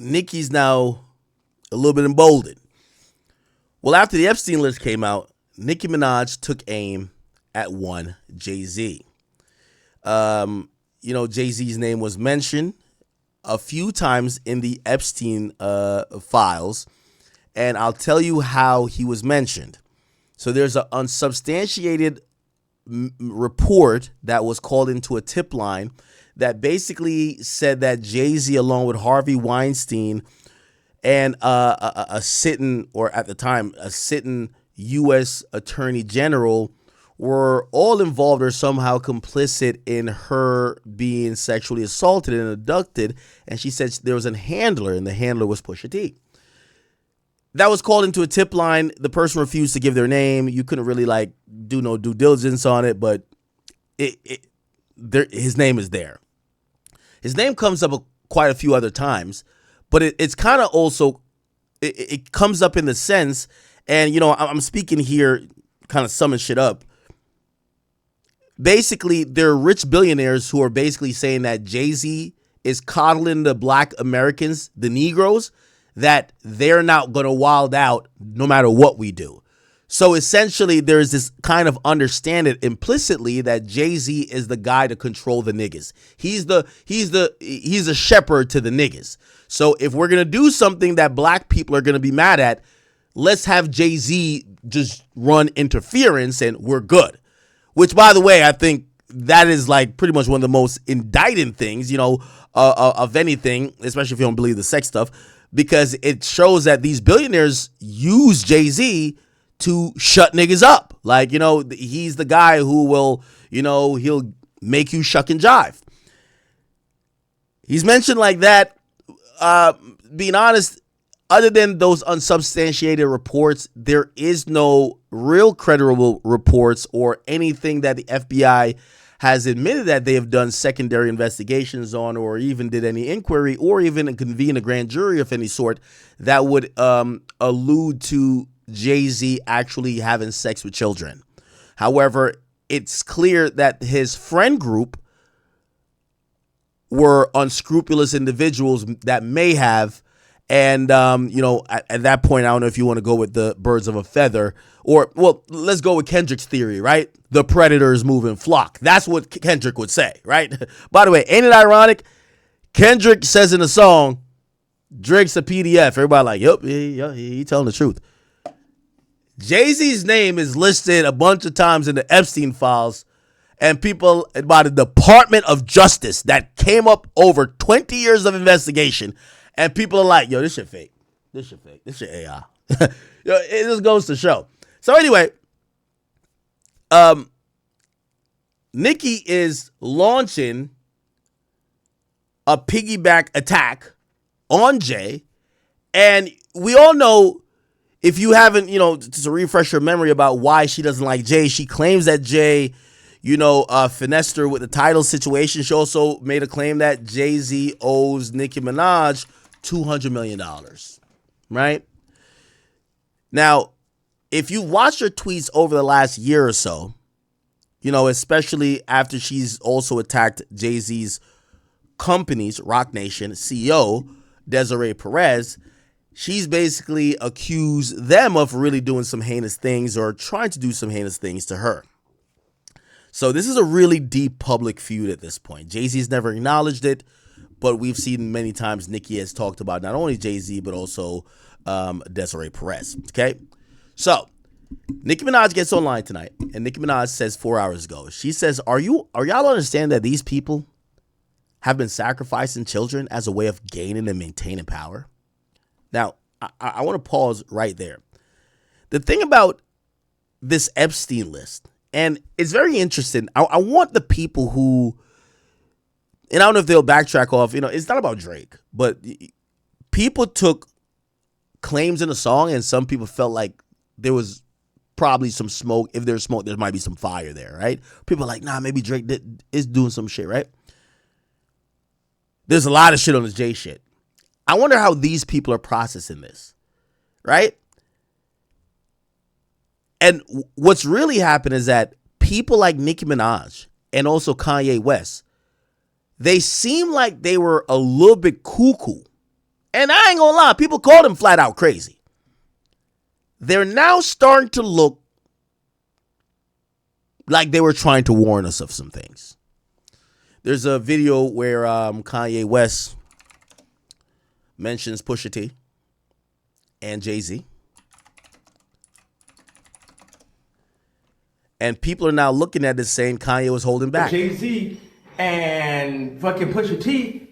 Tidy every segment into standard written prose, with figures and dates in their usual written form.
Nicki's now a little bit emboldened. Well, after the Epstein list came out, Nicki Minaj took aim at one Jay-Z. Jay-Z's name was mentioned a few times in the Epstein files, and I'll tell you how he was mentioned. So there's an unsubstantiated report that was called into a tip line that basically said that Jay-Z, along with Harvey Weinstein and a sitting U.S. Attorney General, were all involved or somehow complicit in her being sexually assaulted and abducted. And she said there was a handler, and the handler was Pusha T. That was called into a tip line. The person refused to give their name. You couldn't really do no due diligence on it, but his name is there. His name comes up quite a few other times, but it's kind of also, it comes up in the sense, and I'm speaking here, kind of summing shit up. Basically, there are rich billionaires who are basically saying that Jay-Z is coddling the black Americans, the Negroes, that they're not going to wild out no matter what we do. So essentially, there's this kind of understanding implicitly that Jay-Z is the guy to control the niggas. He's a shepherd to the niggas. So if we're going to do something that black people are going to be mad at, let's have Jay-Z just run interference and we're good. Which, by the way, I think that is pretty much one of the most indicting things, of anything, especially if you don't believe the sex stuff, because it shows that these billionaires use Jay-Z to shut niggas up. He's the guy who will, he'll make you shuck and jive. He's mentioned like that. Being honest, other than those unsubstantiated reports, there is no real credible reports or anything that the FBI has admitted that they have done secondary investigations on, or even did any inquiry, or even convene a grand jury of any sort that would allude to Jay-Z actually having sex with children. However, it's clear that his friend group were unscrupulous individuals that may have, and at that point, I don't know if you want to go with the birds of a feather, or, well, let's go with Kendrick's theory, right? The predators move in flock. That's what Kendrick would say, right? By the way, ain't it ironic? Kendrick says in the song, Drake's a PDF. Everybody like, yep, he telling the truth. Jay-Z's name is listed a bunch of times in the Epstein files, and people by the Department of Justice that came up over 20 years of investigation, and people are like, yo, this shit fake. This shit AI. It just goes to show. So anyway, Nicki is launching a piggyback attack on Jay, and we all know, if you haven't, just to refresh your memory about why she doesn't like Jay, she claims that Jay, finessed her with the title situation. She also made a claim that Jay-Z owes Nicki Minaj $200 million, right? Now, if you watched her tweets over the last year or so, especially after she's also attacked Jay-Z's companies, Roc Nation CEO, Desiree Perez, she's basically accused them of really doing some heinous things or trying to do some heinous things to her. So this is a really deep public feud at this point. Jay-Z's never acknowledged it, but we've seen many times Nicki has talked about not only Jay-Z, but also Desiree Perez. Okay? So Nicki Minaj gets online tonight, and Nicki Minaj says 4 hours ago, she says, are y'all understand that these people have been sacrificing children as a way of gaining and maintaining power? Now, I want to pause right there. The thing about this Epstein list, and it's very interesting. I want the people who, and I don't know if they'll backtrack off, it's not about Drake, but people took claims in a song, and some people felt like there was probably some smoke. If there's smoke, there might be some fire there, right? People are like, nah, maybe Drake is doing some shit, right? There's a lot of shit on this Jay shit. I wonder how these people are processing this, right? And what's really happened is that people like Nicki Minaj and also Kanye West, they seem like they were a little bit cuckoo. And I ain't gonna lie, people called him flat out crazy. They're now starting to look like they were trying to warn us of some things. There's a video where Kanye West mentions Pusha T and Jay-Z. And people are now looking at this saying Kanye was holding back. Jay-Z and fucking Pusha T,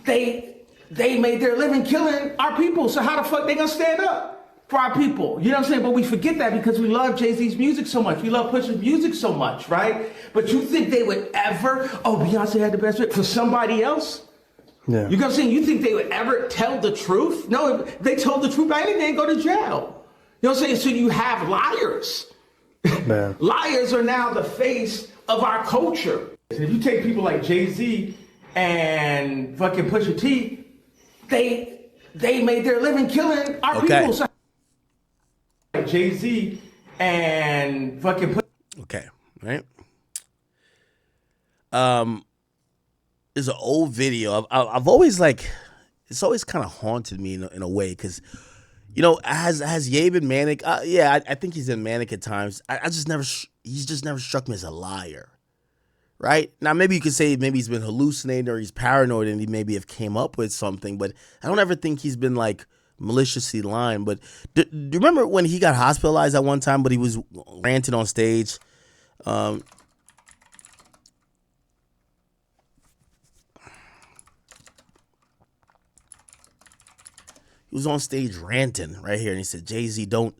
they made their living killing our people. So how the fuck they gonna stand up for our people? You know what I'm saying? But we forget that because we love Jay-Z's music so much. We love Pusha's music so much, right? But you think they would ever, Beyonce had the best hit for somebody else? Yeah. You know what I'm saying? You think they would ever tell the truth? No, if they told the truth, they didn't go to jail. You know what I'm saying? So you have liars. Man. Liars are now the face of our culture. If you take people like Jay-Z and fucking Pusha T, they made their living killing our people. So like Jay-Z and fucking Okay, right? There's an old video. I've always it's always kind of haunted me in a way because, you know, has Ye been manic? Yeah, I think he's been manic at times. He's just never struck me as a liar, right? Now, maybe you could say maybe he's been hallucinating or he's paranoid and he maybe have came up with something, but I don't ever think he's been like maliciously lying. But do you remember when he got hospitalized at one time, but he was ranting on stage? He was on stage ranting right here, and he said, "Jay-Z, don't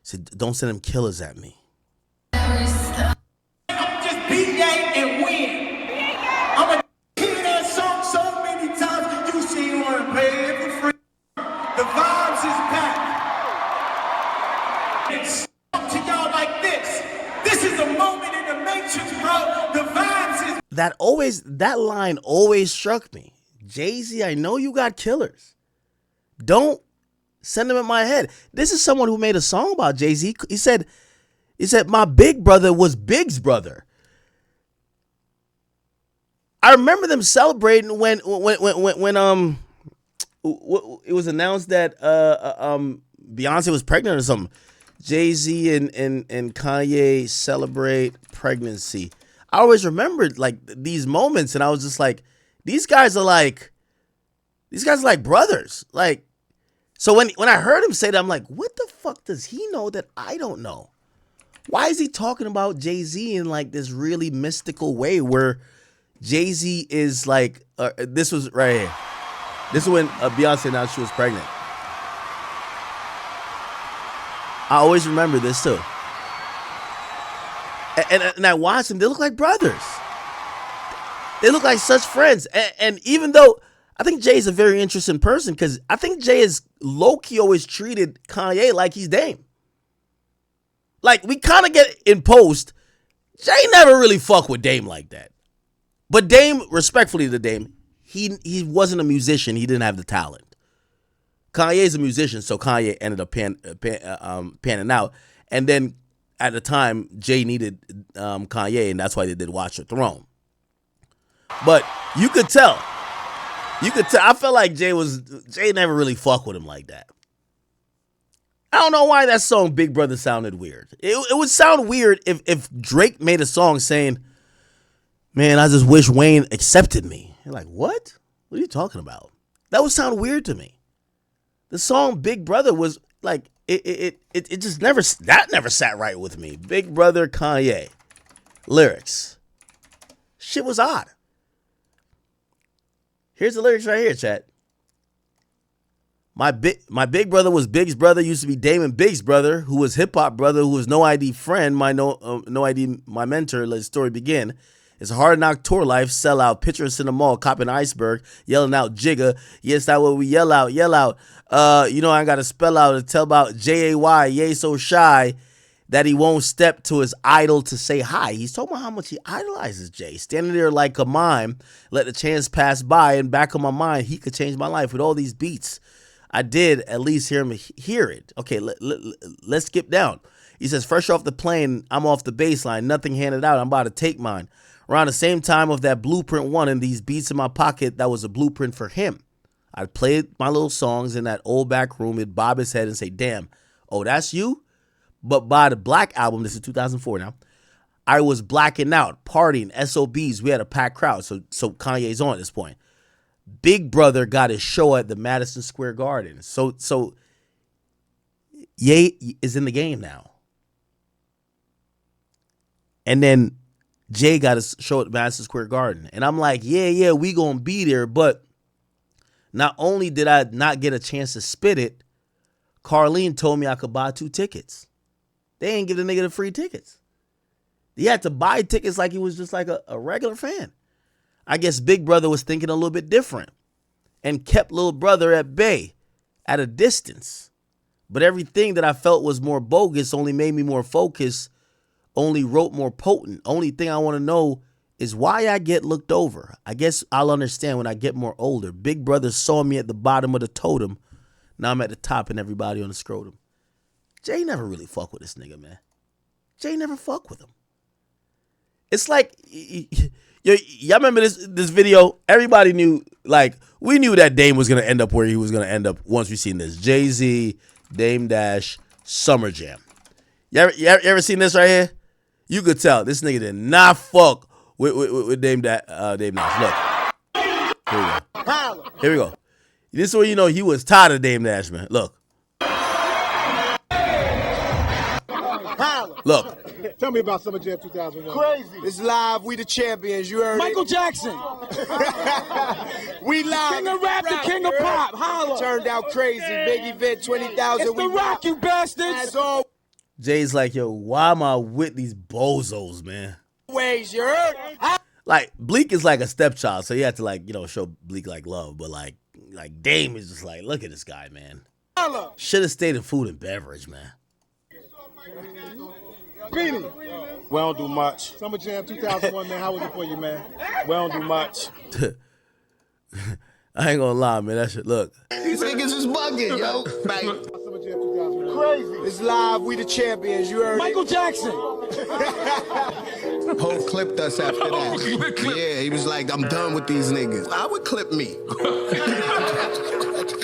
send them killers at me." Just beat that and win. I'm gonna hear that song so many times. You see, you want to pay it for free. The vibes is back. It's up to y'all like this. This is a moment in the matrix, bro. The vibes is. That line always struck me. Jay-Z, I know you got killers. Don't send them in my head. This is someone who made a song about Jay-Z. He said, my big brother was Big's brother. I remember them celebrating when it was announced that Beyonce was pregnant or something. Jay-Z and Kanye celebrate pregnancy. I always remembered like these moments, and I was just like, these guys are like brothers. Like, so when I heard him say that, I'm like, what the fuck does he know that I don't know? Why is he talking about Jay-Z in like this really mystical way where Jay-Z is like, this was right here. This is when Beyonce announced she was pregnant. I always remember this too. And I watched them. They look like brothers. They look like such friends. And even though I think Jay is a very interesting person because I think Jay is low-key always treated Kanye like he's Dame. Like, we kind of get in post, Jay never really fuck with Dame like that. But Dame, respectfully to Dame, he wasn't a musician. He didn't have the talent. Kanye's a musician, so Kanye ended up panning out. And then at the time, Jay needed Kanye, and that's why they did Watch the Throne. But you could tell. I felt like Jay never really fucked with him like that. I don't know why that song Big Brother sounded weird. It would sound weird if Drake made a song saying, "Man, I just wish Wayne accepted me." You're like, what? What are you talking about? That would sound weird to me. The song Big Brother was like, it just never sat right with me. Big Brother Kanye. Lyrics. Shit was odd. Here's the lyrics right here, chat. My big brother was Big's brother, used to be Damon Big's brother, who was hip hop brother, who was No ID friend, my no ID, my mentor. Let the story begin. It's a hard knock tour life, sellout, picture us in the mall, copping iceberg, yelling out Jigga. Yes, that's what we yell out. I got to spell out and tell about Jay, yay so shy that he won't step to his idol to say hi. He's talking about how much he idolizes Jay. Standing there like a mime, let the chance pass by, and back of my mind, he could change my life with all these beats. I did at least hear it. Okay, let's skip down. He says, fresh off the plane, I'm off the baseline, nothing handed out, I'm about to take mine. Around the same time of that Blueprint 1 and these beats in my pocket, that was a blueprint for him. I'd play my little songs in that old back room. It'd bob his head and say, damn, oh, that's you? But by the Black album, this is 2004 now, I was blacking out, partying, SOBs. We had a packed crowd, so Kanye's on at this point. Big Brother got his show at the Madison Square Garden. So Ye is in the game now. And then Jay got his show at Madison Square Garden. And I'm like, yeah, we gonna be there. But not only did I not get a chance to spit it, Carlene told me I could buy 2 tickets. They ain't give the nigga the free tickets. He had to buy tickets like he was just like a regular fan. I guess Big Brother was thinking a little bit different and kept little brother at bay, at a distance. But everything that I felt was more bogus only made me more focused, only wrote more potent. Only thing I want to know is why I get looked over. I guess I'll understand when I get more older. Big Brother saw me at the bottom of the totem. Now I'm at the top and everybody on the scrotum. Jay never really fuck with this nigga, man. Jay never fuck with him. It's like, y'all remember this video? Everybody knew, like, we knew that Dame was going to end up where he was going to end up once we seen this. Jay-Z, Dame Dash, Summer Jam. You ever seen this right here? You could tell this nigga did not fuck with Dame Dash. Look. Here we go. This is where you know he was tired of Dame Dash, man. Look. Look. Tell me about Summer Jam 2001. Crazy. It's live. We the champions. You heard Michael Jackson. We live. King of rap, the king of pop. Holla. Turned out crazy. Big event, 20,000. It's the Rock, you bastards. Jay's like, yo, why am I with these bozos, man? Ways, you heard? Like, Bleak is like a stepchild, so you have to, like, you know, show Bleak, like, love. But, like Dame is just like, look at this guy, man. Should have stayed in food and beverage, man. Beanie. We don't do much. Summer Jam 2001, man. How was it for you, man? We don't do much. I ain't gonna lie, man. That shit, look. These niggas is bugging, yo. Summer Jam 2001. Crazy. It's live. We the champions. You heard Michael Jackson. Pope clipped us after that. Yeah, he was like, I'm done with these niggas. I would clip me.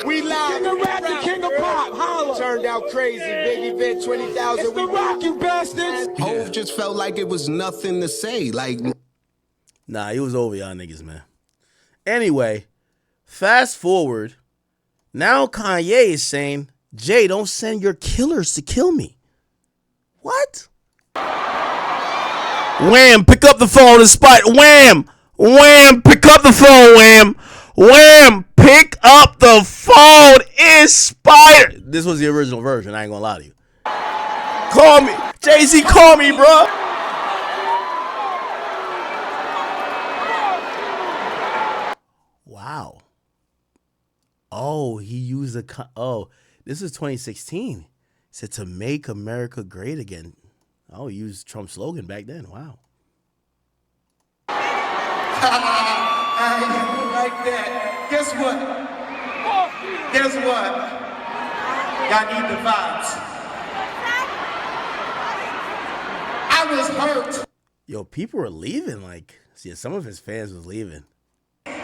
We live. King of rap, the king of pop. Holla. Turned out crazy. Big event, 20,000. It's the Rock, you bastards. Hove just felt like it was nothing to say. Like, nah, he was over y'all niggas, man. Anyway, fast forward. Now Kanye is saying, Jay, don't send your killers to kill me. What? Wham, pick up the phone and spot. Wham, pick up the phone, Wham, pick up the phone, Inspire. This was the original version, I ain't gonna lie to you. Call me, Jay-Z, call me, bro. Wow. Oh, he used this is 2016. He said to make America great again. Oh, he used Trump's slogan back then. Wow. I ain't like that. Guess what? Y'all need the vibes. I was hurt. Yo, people were leaving. Like, see, some of his fans was leaving.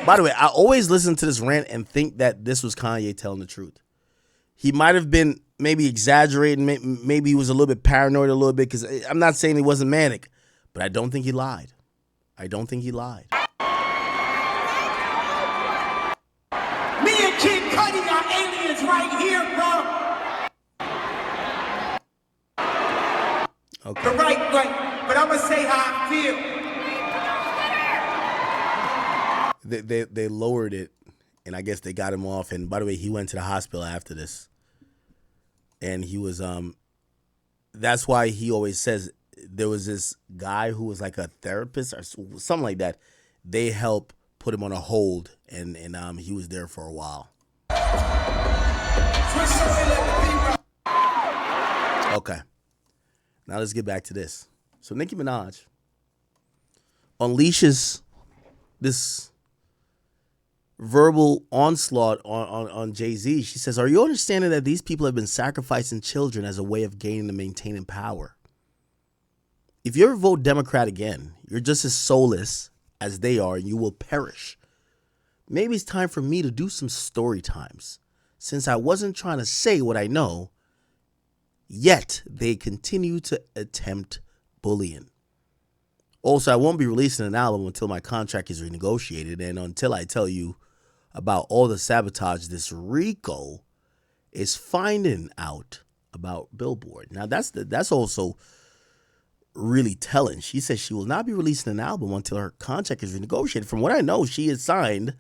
By the way, I always listen to this rant and think that this was Kanye telling the truth. He might have been maybe exaggerating. Maybe he was a little bit paranoid a little bit, because I'm not saying he wasn't manic, but I don't think he lied. Me and Kid Cudi are aliens right here, bro. Okay. The right way, but I'm gonna say how I feel. They lowered it, and I guess they got him off. And by the way, he went to the hospital after this. And he was, that's why he always says there was this guy who was like a therapist or something like that. They helped put him on a hold, and he was there for a while. Okay. Now let's get back to this. So Nicki Minaj unleashes this verbal onslaught on Jay-Z. She says, are you understanding that these people have been sacrificing children as a way of gaining and maintaining power? If you ever vote Democrat again, you're just as soulless as they are, and you will perish. maybe it's time for me to do some story times. Since I wasn't trying to say what I know, yet they continue to attempt bullying. Also, I won't be releasing an album until my contract is renegotiated and until I tell you about all the sabotage this Rico is finding out about Billboard. Now, that's also really telling. She says she will not be releasing an album until her contract is renegotiated. From what I know, she is signed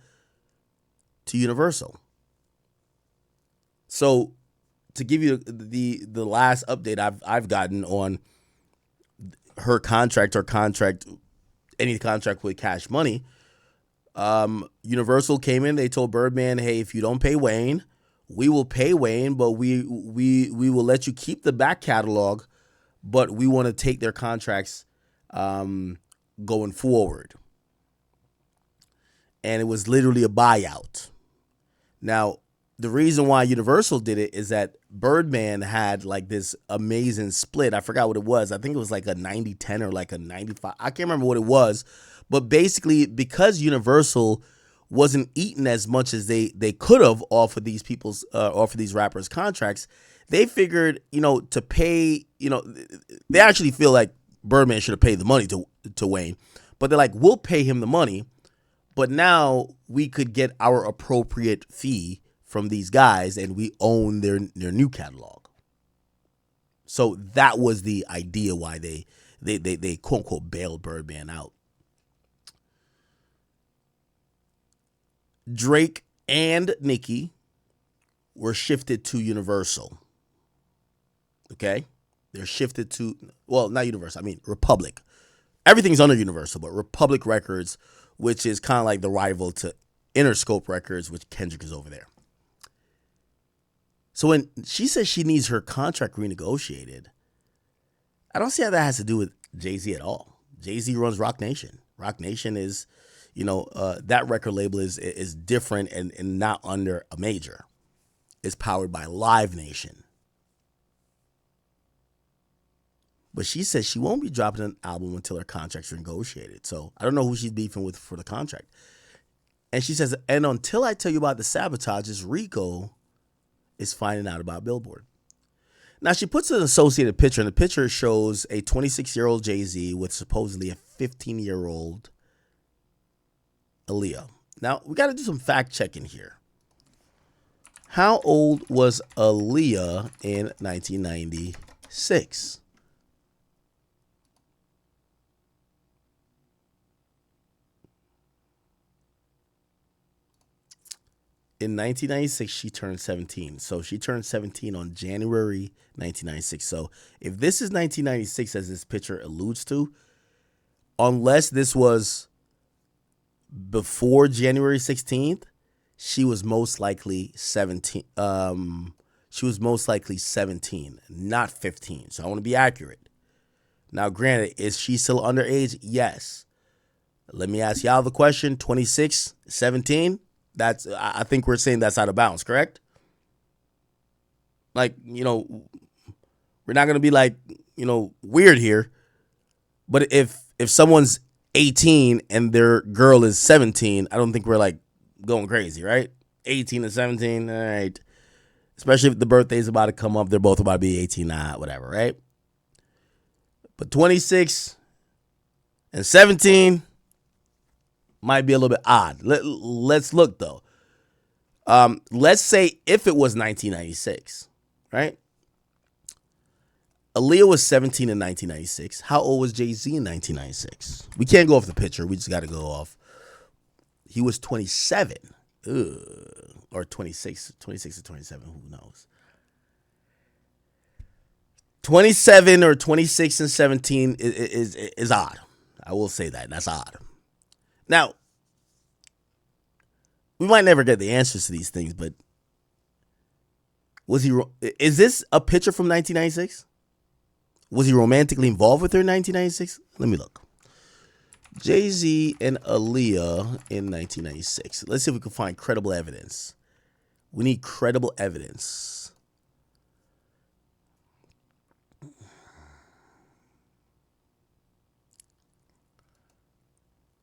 to Universal. So, to give you the last update I've gotten on her contract or any contract with Cash Money, Universal came in. They told Birdman, "Hey, if you don't pay Wayne, we will pay Wayne, but we will let you keep the back catalog, but we want to take their contracts going forward." And it was literally a buyout. Now, the reason why Universal did it is that Birdman had like this amazing split. I forgot what it was. I think it was like a 90-10 or like a 95. I can't remember what it was. But basically, because Universal wasn't eating as much as they could have off of these people's off of these rappers' contracts, they figured, to pay, they actually feel like Birdman should have paid the money to Wayne. But they're like, we'll pay him the money, but now we could get our appropriate fee from these guys, and we own their new catalog. So that was the idea why they quote unquote bailed Birdman out. Drake and Nicki were shifted to Universal. Okay? They're shifted to, well, not Universal, I mean Republic. Everything's under Universal, but Republic Records, which is kind of like the rival to Interscope Records, which Kendrick is over there. So when she says she needs her contract renegotiated, I don't see how that has to do with Jay-Z at all. Jay-Z runs Roc Nation. Roc Nation is, that record label is different and not under a major. It's powered by Live Nation. But she says she won't be dropping an album until her contract's renegotiated. So I don't know who she's beefing with for the contract. And she says, and until I tell you about the sabotages, Rico is finding out about Billboard. Now, she puts an associated picture, and the picture shows a 26-year-old Jay-Z with supposedly a 15-year-old Aaliyah. Now, we got to do some fact-checking here. How old was Aaliyah in 1996? In 1996, she turned 17. So she turned 17 on January 1996. So if this is 1996, as this picture alludes to, unless this was before January 16th, she was most likely 17. She was most likely 17, not 15. So I want to be accurate. Now, granted, is she still underage? Yes. Let me ask y'all the question. 26, 17? I think we're saying that's out of bounds, correct? Like, we're not going to be like, weird here. But if someone's 18 and their girl is 17, I don't think we're like going crazy, right? 18 and 17, all right. Especially if the birthday's about to come up, they're both about to be 18, whatever, right? But 26 and 17 might be a little bit odd. Let's look, though. Let's say if it was 1996, right? Aaliyah was 17 in 1996. How old was Jay-Z in 1996? We can't go off the picture. We just got to go off. He was 27. Or 26 or 27. Who knows? 27 or 26 and 17 is odd. I will say that. That's odd. Now, we might never get the answers to these things, but is this a picture from 1996? Was he romantically involved with her in 1996? Let me look. Jay-Z and Aaliyah in 1996. Let's see if we can find credible evidence. We need credible evidence.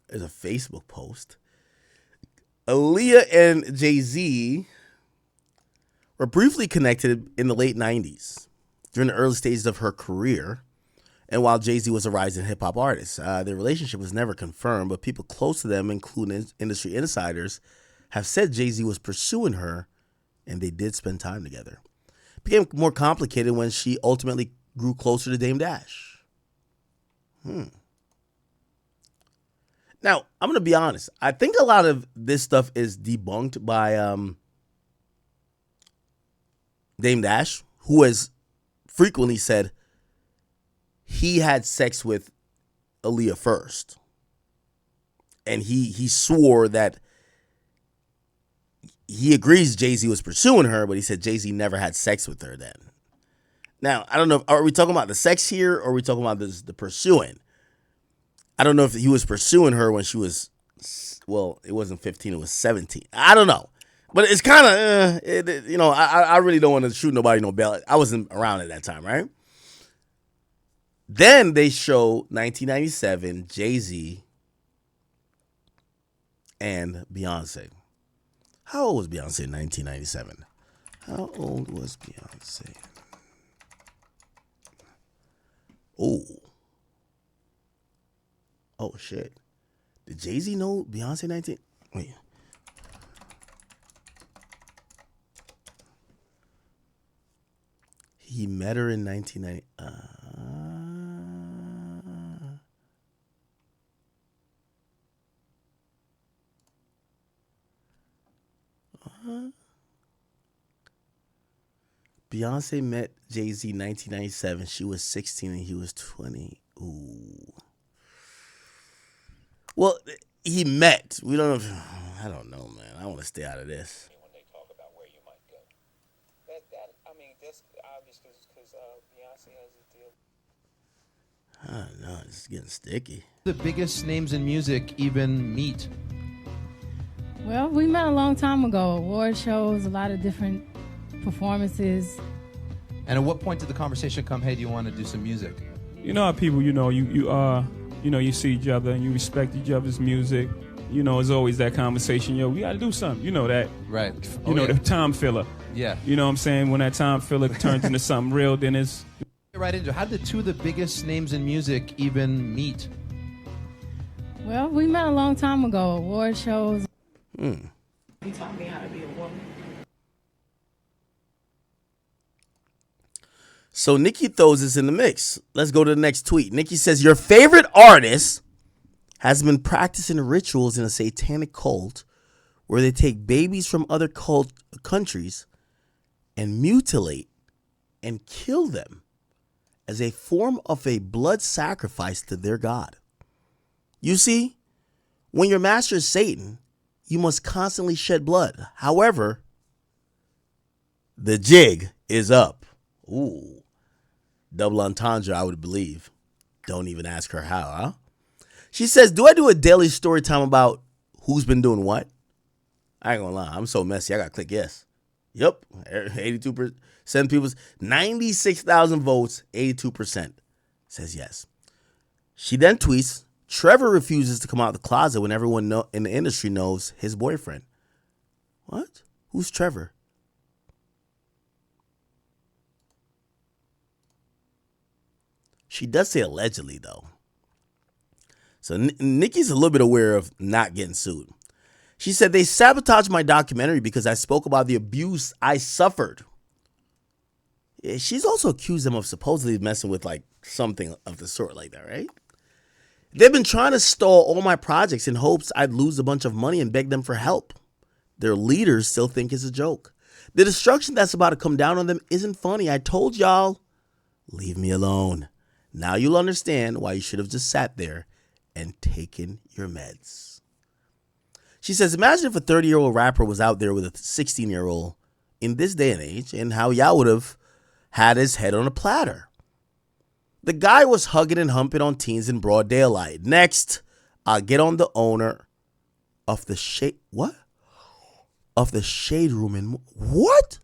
There's a Facebook post. Aaliyah and Jay-Z were briefly connected in the late 90s during the early stages of her career. And while Jay-Z was a rising hip-hop artist, their relationship was never confirmed, but people close to them, including industry insiders, have said Jay-Z was pursuing her, and they did spend time together. It became more complicated when she ultimately grew closer to Dame Dash. Now, I'm going to be honest. I think a lot of this stuff is debunked by Dame Dash, who has frequently said he had sex with Aaliyah first. And he swore that he agrees Jay-Z was pursuing her, but he said Jay-Z never had sex with her then. Now, I don't know. Are we talking about the sex here, or are we talking about the pursuing? I don't know if he was pursuing her when she was, well, it wasn't 15, it was 17. I don't know. But it's kind of, I really don't want to shoot nobody no bell. I wasn't around at that time, right? Then they show 1997, Jay-Z and Beyonce. How old was Beyonce in 1997? How old was Beyonce? Oh, shit. Did Jay-Z know Beyonce 19? Wait. He met her in 1990. Beyonce met Jay-Z in 1997. She was 16 and he was 20. Ooh. Well, he met. We don't know if, I don't know, man. I want to stay out of this. When they talk about where you might go. That's obvious because Beyonce has a deal. I don't know. It's getting sticky. The biggest names in music even meet. Well, we met a long time ago. Award shows, a lot of different performances. And at what point did the conversation come, hey, do you want to do some music? You know how people, you see each other and you respect each other's music. You know, it's always that conversation, yo, we got to do something. You know that. Right. The time filler. Yeah. You know what I'm saying? When that time filler turns into something real, then it's... Get right into it. How did two of the biggest names in music even meet? Well, we met a long time ago. Award shows. He taught me how to be a woman. So Nicki throws this in the mix. Let's go to the next tweet. Nicki says, your favorite artist has been practicing rituals in a satanic cult where they take babies from other countries and mutilate and kill them as a form of a blood sacrifice to their god. You see, when your master is Satan, you must constantly shed blood. However, the jig is up. Ooh. Double entendre, I would believe. Don't even ask her how, huh? She says, do I do a daily story time about who's been doing what? I ain't gonna lie. I'm so messy. I gotta click yes. Yep. 82% people, 96,000 votes, 82% says yes. She then tweets, Trevor refuses to come out of the closet when everyone in the industry knows his boyfriend. What? Who's Trevor? She does say allegedly, though. So Nicki's a little bit aware of not getting sued. She said, they sabotaged my documentary because I spoke about the abuse I suffered. Yeah, she's also accused them of supposedly messing with like something of the sort like that, right? They've been trying to stall all my projects in hopes I'd lose a bunch of money and beg them for help. Their leaders still think it's a joke. The destruction that's about to come down on them isn't funny. I told y'all, leave me alone. Now you'll understand why you should have just sat there and taken your meds. She says, imagine if a 30-year-old rapper was out there with a 16-year-old in this day and age and how y'all would have had his head on a platter. The guy was hugging and humping on teens in broad daylight. Next, I'll get on the owner of the shade. What? Of the shade room in what?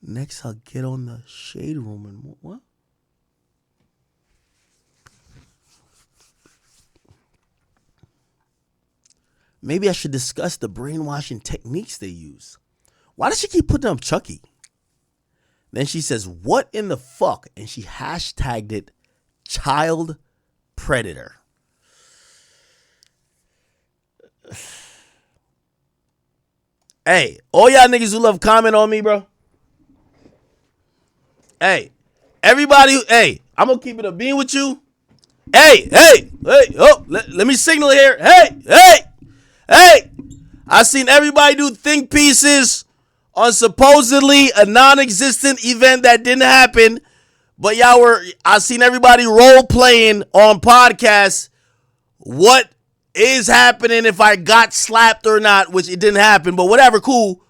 Next, I'll get on the shade room and what? maybe I should discuss the brainwashing techniques they use. Why does she keep putting up Chucky? Then she says, what in the fuck? And she hashtagged it child predator. Hey, all y'all niggas who love comment on me, bro. Hey, everybody, hey, I'm going to keep it a bean with you. Hey, oh, let me signal here. Hey. I seen everybody do think pieces on supposedly a non-existent event that didn't happen, but I seen everybody role playing on podcasts what is happening if I got slapped or not, which it didn't happen, but whatever, cool.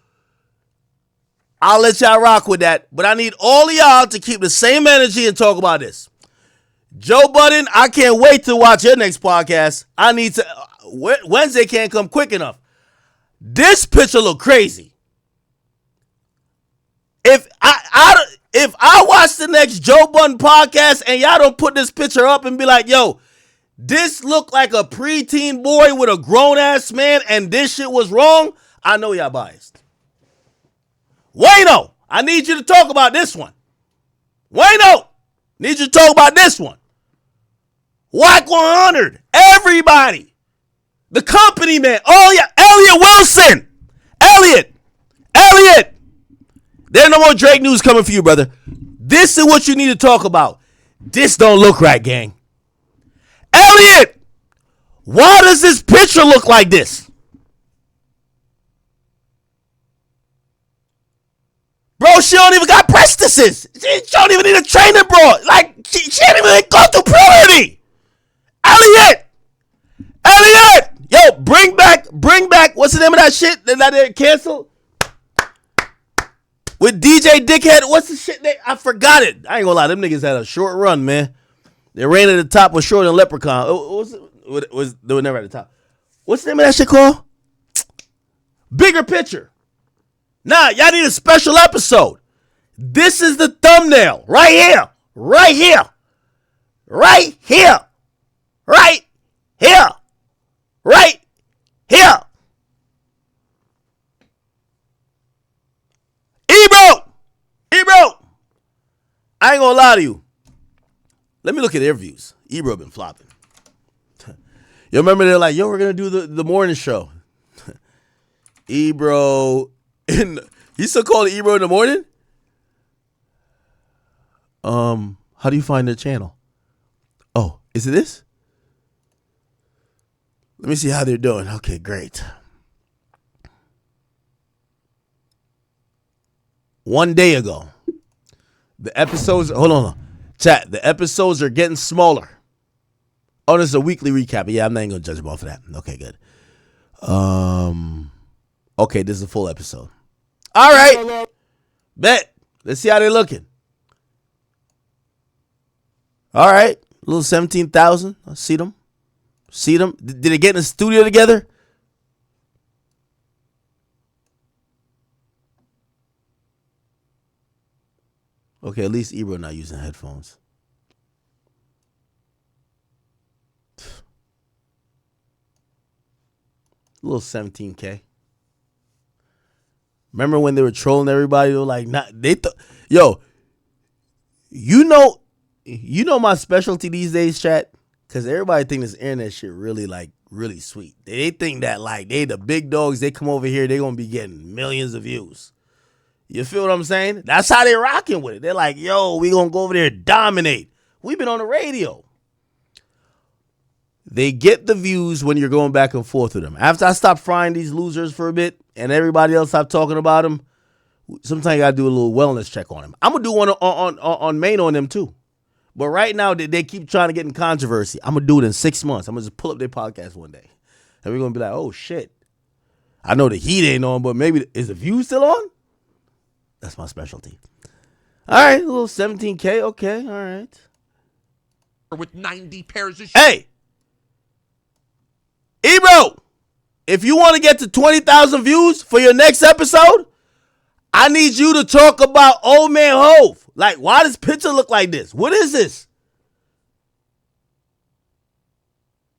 I'll let y'all rock with that, but I need all of y'all to keep the same energy and talk about this. Joe Budden, I can't wait to watch your next podcast. I need to, Wednesday can't come quick enough. This picture look crazy. If I watch the next Joe Budden podcast and y'all don't put this picture up and be like, yo, this look like a preteen boy with a grown-ass man and this shit was wrong, I know y'all biased. Wayno, I need you to talk about this one. Wayno, need you to talk about this one. Whack 100, everybody. The company man, oh yeah, Elliot Wilson. Elliot. There's no more Drake news coming for you, brother. This is what you need to talk about. This don't look right, gang. Elliot, why does this picture look like this? Bro, she don't even got prestices. She don't even need a trainer, bro. Like, she didn't even go through puberty. Elliot, yo, bring back, what's the name of that shit that they canceled? With DJ Dickhead, what's the shit? I forgot it. I ain't gonna lie, them niggas had a short run, man. They ran at the top was shorter than Leprechaun. They were never at the top. What's the name of that shit called? Bigger Picture. Nah, y'all need a special episode. This is the thumbnail. Right here. Ebro. I ain't gonna lie to you. Let me look at their views. Ebro been flopping. You remember they're like, yo, we're gonna do the morning show. Ebro, you still call it Ebro in the morning? How do you find their channel? Oh, is it this? Let me see how they're doing. Okay, great. 1 day ago, the episodes, hold on. Chat, the episodes are getting smaller. Oh, this is a weekly recap. Yeah, I'm not even going to judge them off of that. Okay, good. Okay, this is a full episode. All right. Bet. Let's see how they're looking. All right. A little 17,000. I see them. Did they get in the studio together? Okay, at least Ebro not using headphones. A little 17K. Remember when they were trolling everybody? They were like, yo, you know my specialty these days, chat? Because everybody think this internet shit really sweet. They think that like they the big dogs, they come over here, they gonna be getting millions of views. You feel what I'm saying? That's how they rocking with it. They're like, yo, we gonna go over there and dominate. We've been on the radio. They get the views when you're going back and forth with them. After I stop frying these losers for a bit and everybody else stop talking about them, sometimes you gotta do a little wellness check on them. I'm gonna do one on main on them too. But right now, they keep trying to get in controversy. I'm gonna do it in 6 months. I'm gonna just pull up their podcast one day. And we're gonna be like, oh shit. I know the heat ain't on, but maybe is the view still on? That's my specialty. All right, a little 17K. Okay, all right. With 90 pairs of Hey, Ebro, if you want to get to 20,000 views for your next episode, I need you to talk about Old Man Hove. Like, why does picture look like this? What is this?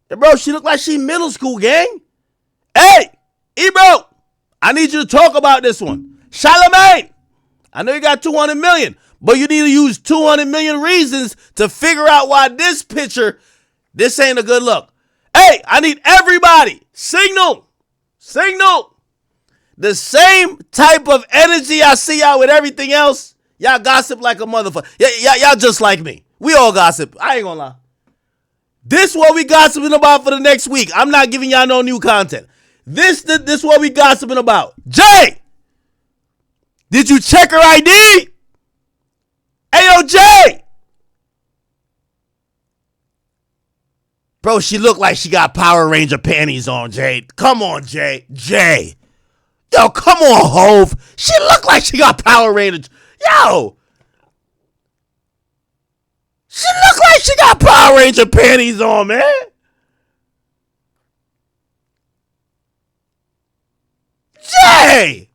Hey, bro, she look like she middle school, gang. Hey, Ebro, I need you to talk about this one. Charlamagne, I know you got 200 million, but you need to use 200 million reasons to figure out why this picture, this ain't a good look. Hey, I need everybody. Signal. The same type of energy I see y'all with everything else. Y'all gossip like a motherfucker. Y'all just like me. We all gossip. I ain't gonna lie. This what we gossiping about for the next week. I'm not giving y'all no new content. This what we gossiping about. Jay, did you check her ID? Ayo, Jay. Bro, she looked like she got Power Ranger panties on, Jay. Come on, Jay. Yo, come on, Hove. She looked like she got Power Ranger. Yo. She looked like she got Power Ranger panties on, man. Jay.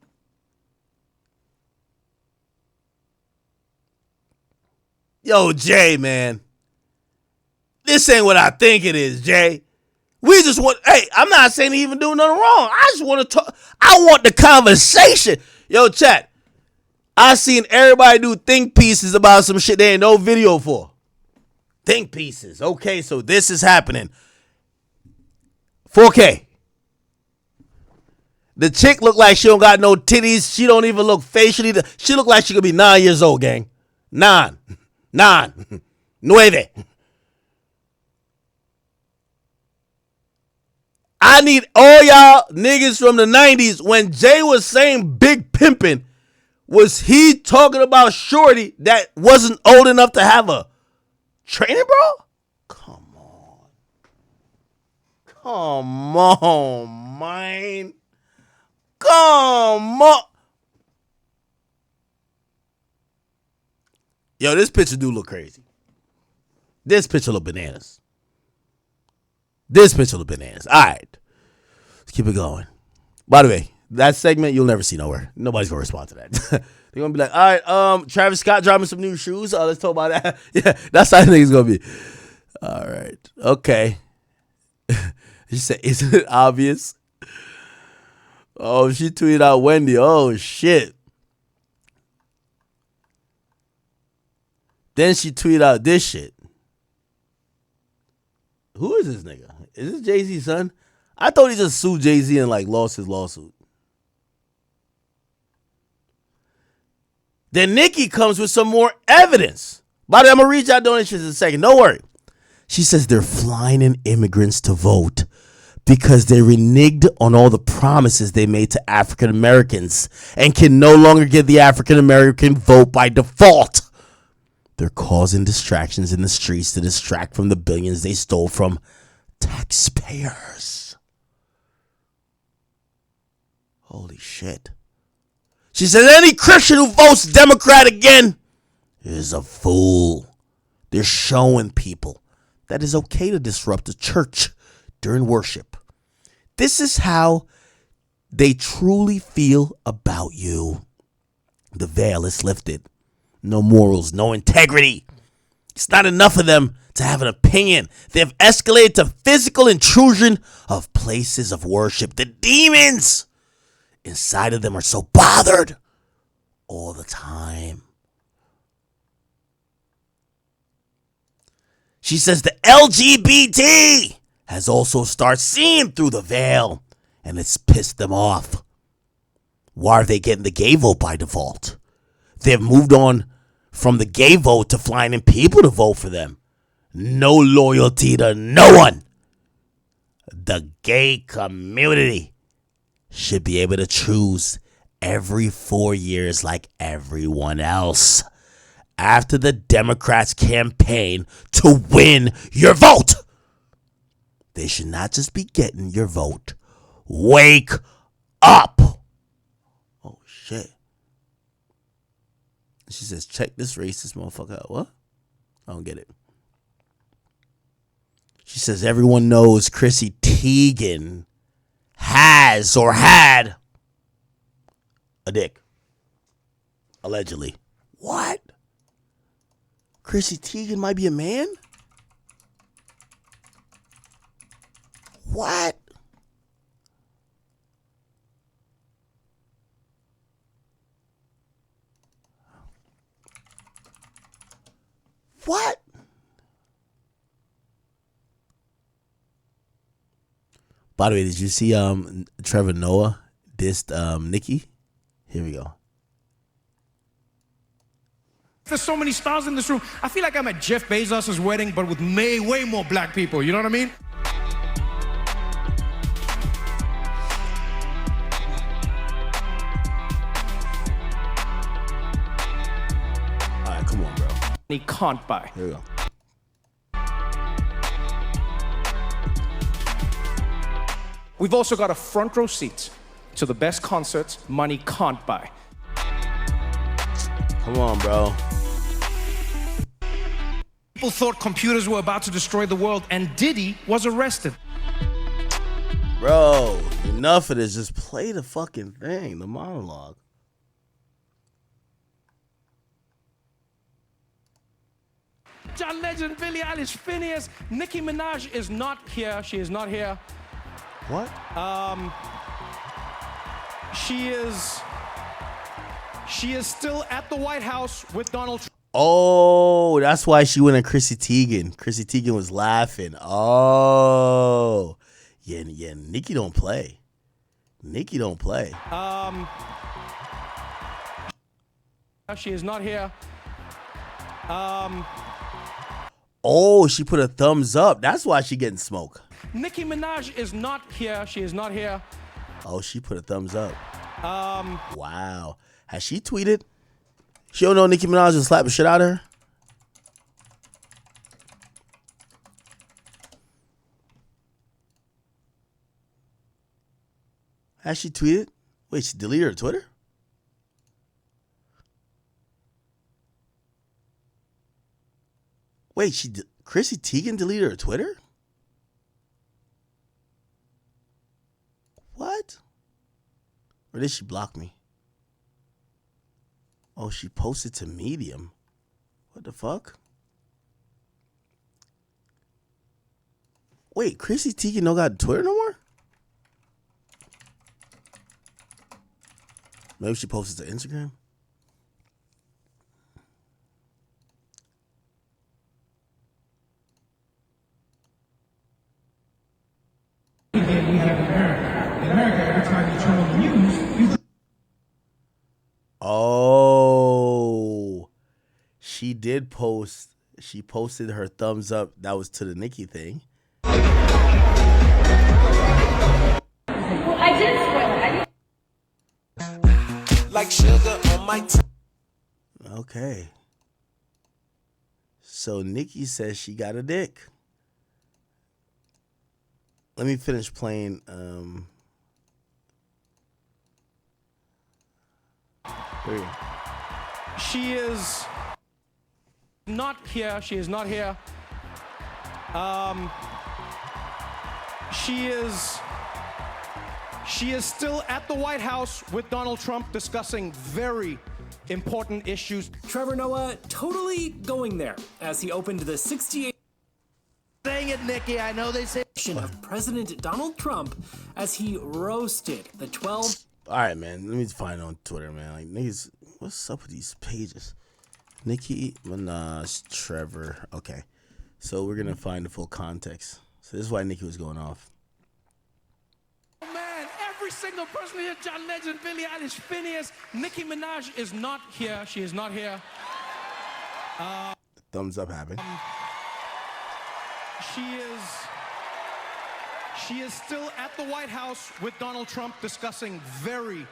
Yo, Jay, man. This ain't what I think it is, Jay. We just want, hey, I'm not saying he even doing nothing wrong. I just want to talk. I want the conversation. Yo, chat. I seen everybody do think pieces about some shit there ain't no video for. Think pieces. Okay, so this is happening. 4K. The chick look like she don't got no titties. She don't even look facially. She look like she could be 9 years old, gang. 9. 9. 9. I need all y'all niggas from the 90s. When Jay was saying big pimping, was he talking about shorty that wasn't old enough to have a trainer, bro? Come on, man. Come on. Yo, this picture do look crazy. This picture look bananas. All right. Let's keep it going. By the way, that segment you'll never see nowhere. Nobody's going to respond to that. They're going to be like, all right, Travis Scott dropping some new shoes. Let's talk about that. Yeah, that's how I think it's going to be. All right. Okay. She said, isn't it obvious? Oh, she tweeted out Wendy. Oh, shit. Then she tweeted out this shit. Who is this nigga? Is this Jay-Z's son? I thought he just sued Jay-Z and like lost his lawsuit. Then Nicki comes with some more evidence. By the way, I'm going to read y'all donations in a second. Don't worry. She says they're flying in immigrants to vote because they reneged on all the promises they made to African Americans and can no longer get the African American vote by default. They're causing distractions in the streets to distract from the billions they stole from taxpayers. Holy shit. She says any Christian who votes Democrat again is a fool. They're showing people that it's okay to disrupt the church during worship. This is how they truly feel about you. The veil is lifted. No morals, no integrity. It's not enough of them to have an opinion. They've escalated to physical intrusion of places of worship. The demons inside of them are so bothered all the time. She says the LGBT has also started seeing through the veil, and it's pissed them off. Why are they getting the gay vote by default? They've moved on from the gay vote to flying in people to vote for them. No loyalty to no one. The gay community should be able to choose every 4 years like everyone else. After the Democrats campaign to win your vote, they should not just be getting your vote. Wake up. Oh, shit. She says, check this racist motherfucker out. What? I don't get it. She says, everyone knows Chrissy Teigen has or had a dick. Allegedly. What? Chrissy Teigen might be a man? What? What? By the way, did you see Trevor Noah dissed Nicki? Here we go. There's so many stars in this room. I feel like I'm at Jeff Bezos' wedding, but with way more black people. You know what I mean? All right, come on, bro. He can't buy. Here we go. We've also got a front row seat to the best concerts money can't buy. Come on, bro. People thought computers were about to destroy the world, and Diddy was arrested. Bro, enough of this. Just play the fucking thing, the monologue. John Legend, Billie Eilish, Phineas, Nicki Minaj is not here. She is not here. What? She is still at the White House with Donald Trump. Oh, that's why she went at Chrissy Teigen. Chrissy Teigen was laughing. Oh. Yeah, Nicki don't play. Nicki don't play. She is not here. Oh, she put a thumbs up. That's why she getting smoke. Nicki Minaj is not here. She is not here. Oh, she put a thumbs up. Wow. Has she tweeted? She don't know Nicki Minaj will slap the shit out of her? Has she tweeted? Wait, she deleted her Twitter? Wait, Chrissy Teigen deleted her Twitter? What? Or did she block me? Oh, she posted to Medium. What the fuck? Wait, Chrissy Teigen no got Twitter no more? Maybe she posted to Instagram? Oh, she did post. She posted her thumbs up. That was to the Nicki thing. Well, I did spoil it. Like sugar on my tongue. Okay. So Nicki says she got a dick. Let me finish playing. Here we go. She is not here. She is not here. She is still at the White House with Donald Trump discussing very important issues. Trevor Noah totally going there as he opened the 68. Saying it, Nicki. I know they say of President Donald Trump as he roasted the 12. All right, man. Let me find it on Twitter, man. Like, niggas, what's up with these pages? Nicki Minaj, Trevor. Okay. So we're going to find the full context. So this is why Nicki was going off. Oh, man. Every single person here, John Legend, Billie Eilish, Phineas, Nicki Minaj is not here. She is not here. Thumbs up happened. She is still at the White House with Donald Trump discussing very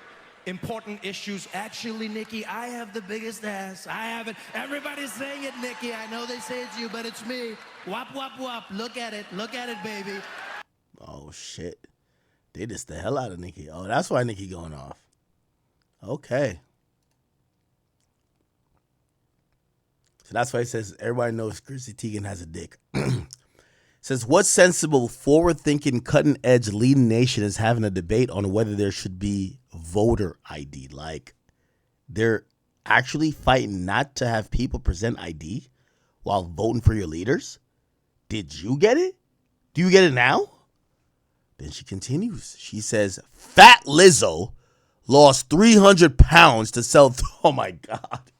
important issues. Actually, Nicki, I have the biggest ass. I have it. Everybody's saying it, Nicki. I know they say it's you, but it's me. Wop, wop, wop. Look at it. Look at it, baby. Oh, shit. They dissed the hell out of Nicki. Oh, that's why Nicki going off. Okay. So that's why it says everybody knows Chrissy Teigen has a dick. Says, what sensible, forward-thinking, cutting-edge leading nation is having a debate on whether there should be voter ID? Like, they're actually fighting not to have people present ID while voting for your leaders? Did you get it? Do you get it now? Then she continues. She says, Fat Lizzo lost 300 pounds to sell... Oh, my God.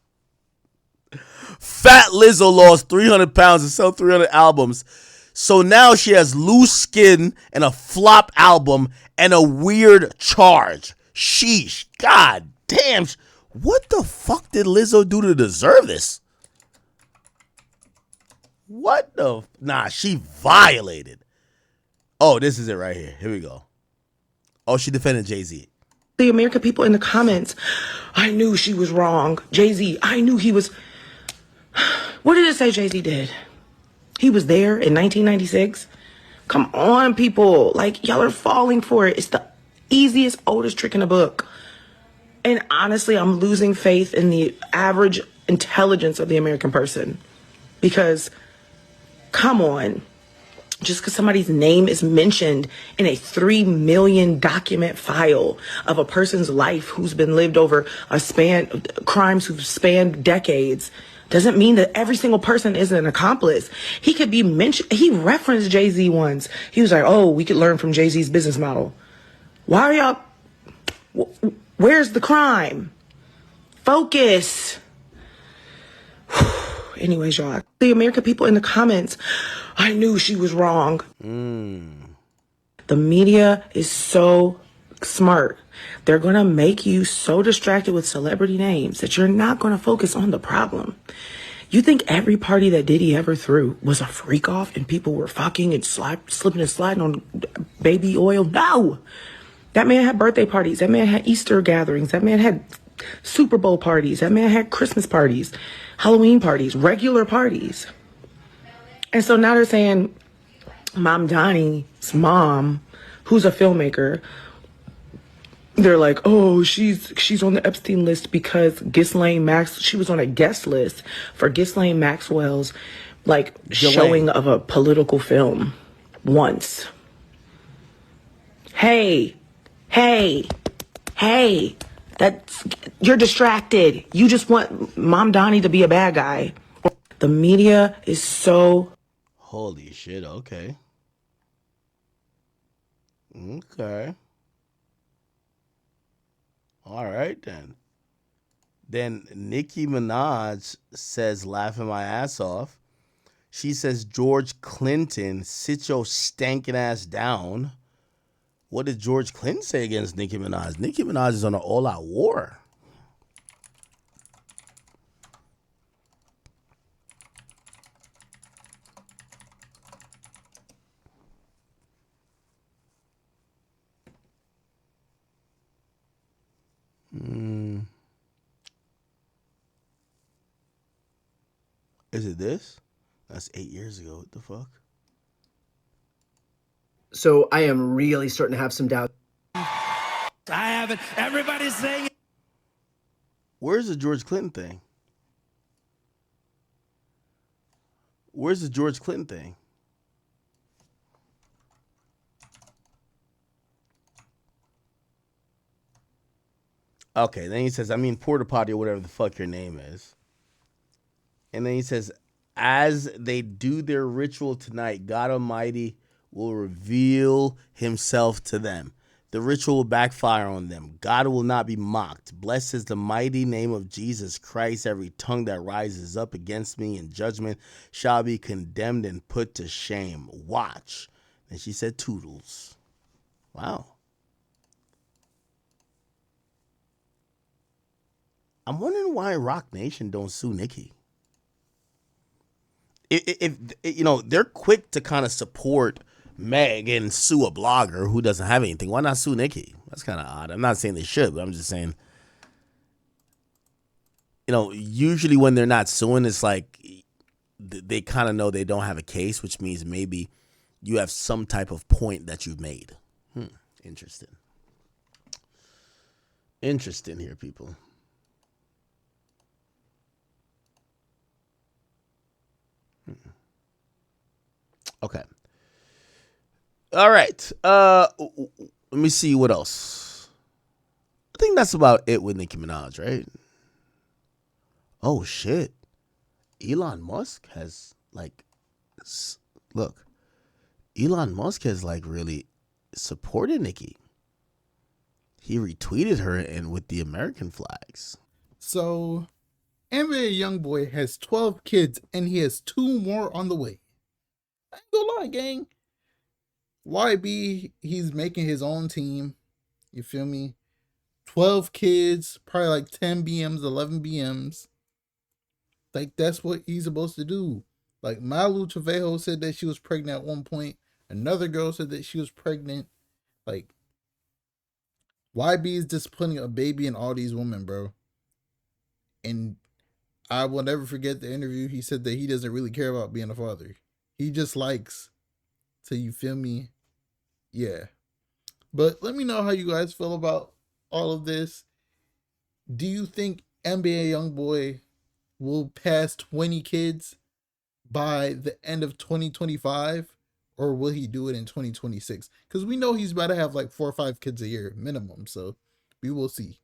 Fat Lizzo lost 300 pounds and sell 300 albums. So now she has loose skin and a flop album and a weird charge. Sheesh. God damn. What the fuck did Lizzo do to deserve this? What the? Nah, she violated. Oh, this is it right here. Here we go. Oh, she defended Jay-Z. The American people in the comments, I knew she was wrong. Jay-Z, I knew he was. What did it say Jay-Z did? He was there in 1996. Come on, people. Like, y'all are falling for it. It's the easiest, oldest trick in the book. And honestly, I'm losing faith in the average intelligence of the American person. Because, come on. Just because somebody's name is mentioned in a 3 million document file of a person's life who's been lived over crimes who've spanned decades, doesn't mean that every single person is an accomplice. He could be mentioned. He referenced Jay-Z once. He was like, oh, we could learn from Jay-Z's business model. Why are y'all? Where's the crime? Focus. Anyways, y'all, the American people in the comments, I knew she was wrong. The media is so smart. They're going to make you so distracted with celebrity names that you're not going to focus on the problem. You think every party that Diddy ever threw was a freak off and people were fucking and slipping and sliding on baby oil? No. That man had birthday parties. That man had Easter gatherings. That man had Super Bowl parties. That man had Christmas parties, Halloween parties, regular parties. And so now they're saying Mom Donnie's mom, who's a filmmaker, they're like, oh, she's on the Epstein list because she was on a guest list for Ghislaine Maxwell's showing of a political film once. Hey, you're distracted. You just want Mom Donnie to be a bad guy. The media is so... Holy shit, okay. Okay. All right, then. Then Nicki Minaj says, laughing my ass off. She says, George Clinton, sit your stankin' ass down. What did George Clinton say against Nicki Minaj? Nicki Minaj is on an all-out war. Is it this? That's 8 years ago. What the fuck? So I am really starting to have some doubt. I haven't. Everybody's saying it. Where's the George Clinton thing? Where's the George Clinton thing? Okay, then he says, I mean, porta potty or whatever the fuck your name is. And then he says, as they do their ritual tonight, God Almighty will reveal himself to them. The ritual will backfire on them. God will not be mocked. Blessed is the mighty name of Jesus Christ. Every tongue that rises up against me in judgment shall be condemned and put to shame. Watch. And she said, toodles. Wow. I'm wondering why Rock Nation don't sue Nicki. If you know, they're quick to kind of support Meg and sue a blogger who doesn't have anything. Why not sue Nicki? That's kind of odd. I'm not saying they should, but I'm just saying, you know, usually when they're not suing, it's like they kind of know they don't have a case, which means maybe you have some type of point that you've made. Interesting. Interesting here, people. Okay. All right. Let me see what else. I think that's about it with Nicki Minaj, right? Oh shit. Elon Musk has Elon Musk has really supported Nicki. He retweeted her and with the American flags. So NBA YoungBoy has 12 kids and he has 2 more on the way. I ain't gonna lie, gang. YB, he's making his own team. You feel me? 12 kids, probably like 10 BMs, 11 BMs. Like, that's what he's supposed to do. Like, Malu Trevejo said that she was pregnant at one point. Another girl said that she was pregnant. Like, YB is just putting a baby in all these women, bro. And I will never forget the interview. He said that he doesn't really care about being a father. He just likes to, you feel me? Yeah. But let me know how you guys feel about all of this. Do you think NBA YoungBoy will pass 20 kids by the end of 2025? Or will he do it in 2026? Because we know he's about to have like 4 or 5 kids a year minimum. So we will see.